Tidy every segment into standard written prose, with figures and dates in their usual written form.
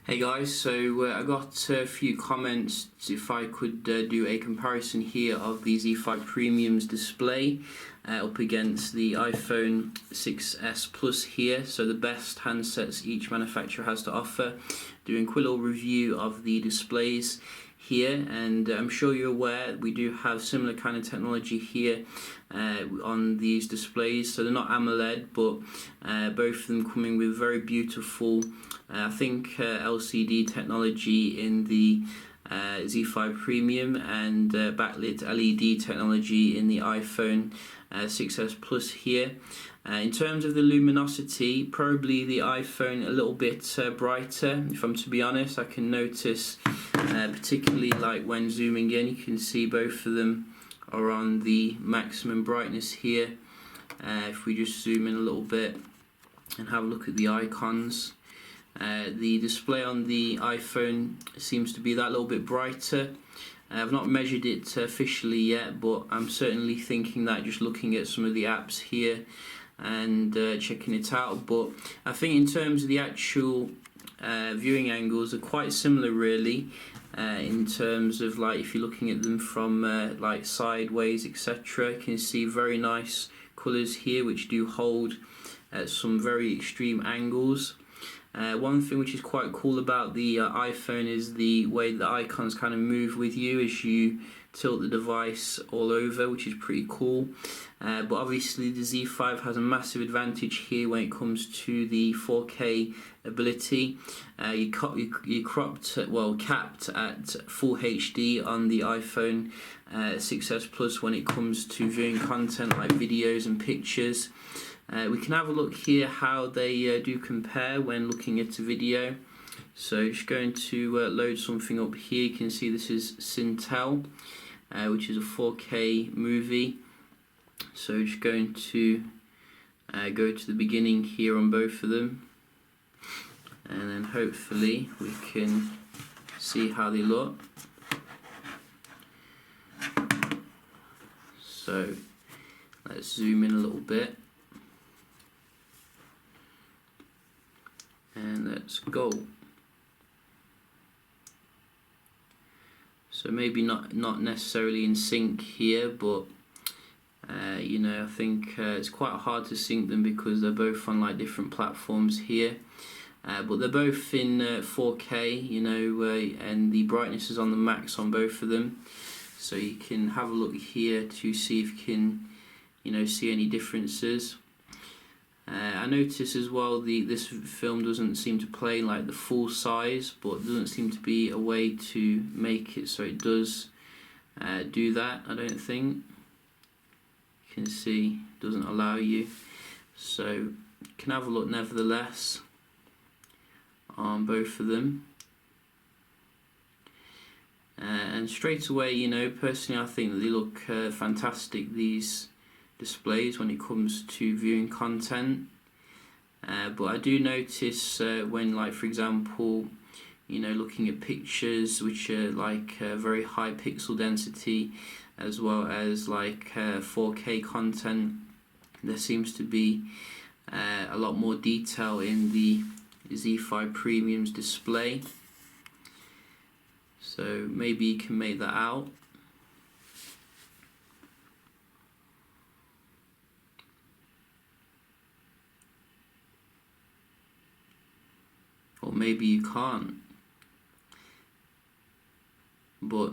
Hey guys, so I got a few comments if I could do a comparison here of the Z5 Premium's display up against the iPhone 6s Plus here, so the best handsets each manufacturer has to offer. Doing a quick little review of the displays here, and I'm sure you're aware we do have similar kind of technology here on these displays. So they're not AMOLED, but both of them coming with very beautiful I think LCD technology in the Z5 Premium and backlit LED technology in the iPhone 6s Plus here. In terms of the luminosity, probably the iPhone a little bit brighter. If I'm to be honest, I can notice particularly like when zooming in, you can see both of them are on the maximum brightness here. If we just zoom in a little bit and have a look at the icons, the display on the iPhone seems to be that little bit brighter. I've not measured it officially yet, but I'm certainly thinking that just looking at some of the apps here and checking it out. But I think in terms of the actual viewing angles are quite similar really, in terms of like if you're looking at them from like sideways, etc. You can see very nice colours here which do hold at some very extreme angles. One thing which is quite cool about the iPhone is the way the icons kind of move with you as you tilt the device all over, which is pretty cool. But obviously the Z5 has a massive advantage here when it comes to the 4K ability. You capped at full HD on the iPhone 6s Plus when it comes to viewing content like videos and pictures. We can have a look here how they do compare when looking at a video. So just going to load something up here. You can see this is Sintel, which is a 4K movie. So just going to go to the beginning here on both of them, and then hopefully we can see how they look. So let's zoom in a little bit. And let's go. So maybe not necessarily in sync here, but you know, I think it's quite hard to sync them because they're both on like different platforms here. But they're both in 4K, you know, and the brightness is on the max on both of them. So you can have a look here to see if you can, you know, see any differences. I notice as well this film doesn't seem to play like the full size, but there doesn't seem to be a way to make it so it does do that. I don't think. You can see it doesn't allow you, so you can have a look nevertheless on both of them. And straight away, you know, personally I think that they look fantastic, these displays, when it comes to viewing content. But I do notice when, like for example, you know, looking at pictures which are like very high pixel density, as well as like 4K content, there seems to be a lot more detail in the Z5 Premium's display. So maybe you can make that out. Or maybe you can't. But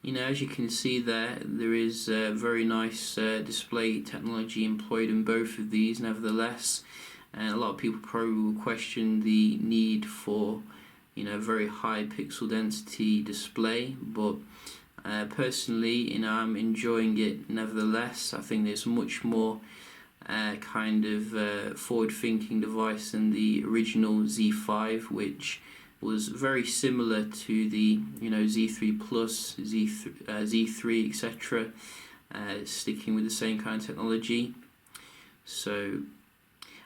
you know, as you can see there is very nice display technology employed in both of these nevertheless, and a lot of people probably will question the need for, you know, very high pixel density display, but personally, you know, I'm enjoying it nevertheless. I think there's much more kind of forward-thinking device than the original Z5, which was very similar to the, you know, Z3 Plus, Z3, etc. Sticking with the same kind of technology. So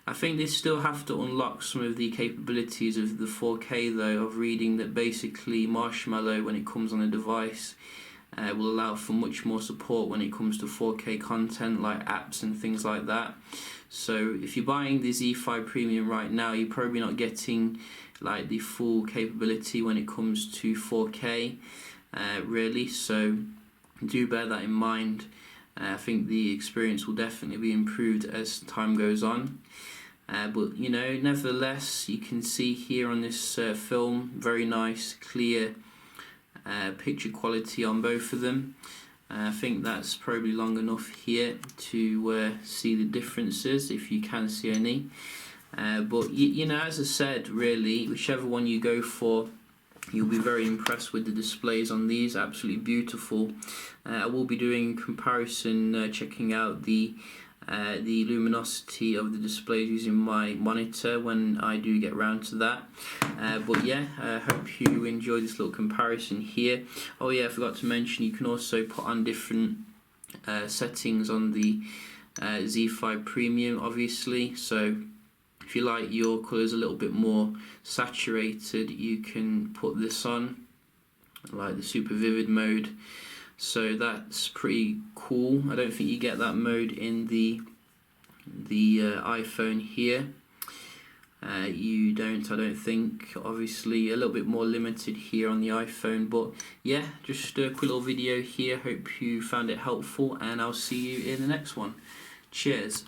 I think they still have to unlock some of the capabilities of the 4K though. Of reading that basically Marshmallow, when it comes on a device, will allow for much more support when it comes to 4K content like apps and things like that. So if you're buying the Z5 Premium right now, you're probably not getting like the full capability when it comes to 4K, really. So do bear that in mind. I think the experience will definitely be improved as time goes on. But you know, nevertheless, you can see here on this film, very nice, clear picture quality on both of them. I think that's probably long enough here to see the differences, if you can see any. But you know, as I said, really, whichever one you go for, you'll be very impressed with the displays on these. Absolutely beautiful. I will be doing a comparison, checking out the luminosity of the displays using my monitor when I do get round to that. But yeah, I hope you enjoy this little comparison here. Oh yeah, I forgot to mention, you can also put on different settings on the Z5 Premium, obviously. So if you like your colours a little bit more saturated, you can put this on, like the super vivid mode. So that's pretty cool. I don't think you get that mode in the iPhone here. You don't, I don't think. Obviously a little bit more limited here on the iPhone. But yeah, just a quick little video here. Hope you found it helpful, and I'll see you in the next one. Cheers.